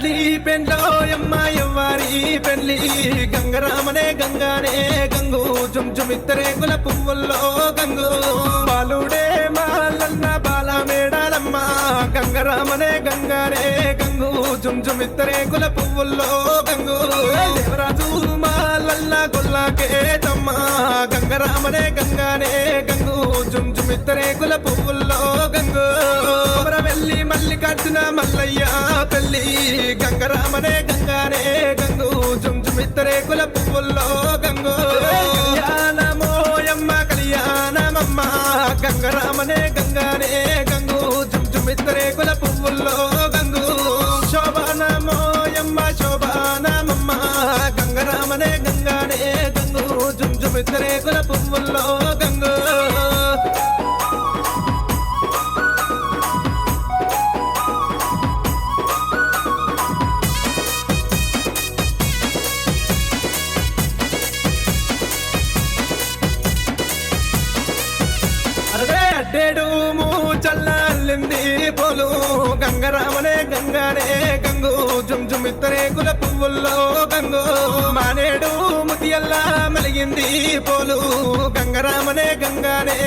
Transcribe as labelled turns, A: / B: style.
A: పెళ్లి పెండ్లో యమ్మ ఎవ్వారి పెళ్లి గంగరామనే గంగానే గంగు జుమిత్తరే కుల పువ్వుల్లో గంగు బాలుడే మాలన్న బాల మేడాలమ్మ గంగరామనే గంగానే గంగు జుమిత్తరే కుల పువ్వుల్లో గంగు దేవరాజు మాలన్న గొల్లాకే తమ్మ గంగరామనే గంగానే గంగు జుమిత్తరే కుల పువ్వుల్లో గంగు వెళ్ళి మల్లికార్జున మల్లయ్య పెళ్లి గంగరామనే గంగానే గంగు జుమిత్తరే కుల పువ్వుల్లో గంగు కళ్యాణమోయమ్మ కళ్యాణమమ్మ గంగరామనే గంగానే గంగు జుమిత్తరే కుల పువ్వుల్లో గంగు శోభానమోయమ్మ శోభానమమ్మ గంగరామనే గంగానే గంగు జుమిత్తరే కుల పువ్వుల్లో గంగు అడ్డేడు చల్లాలింది పోలు గంగరామనే గంగానే గంగు జుమిత్తరే కుల పువ్వుల్లో గంగు మానేడు ముతియల్లా మలిగింది పోలు గంగరామనే గంగానే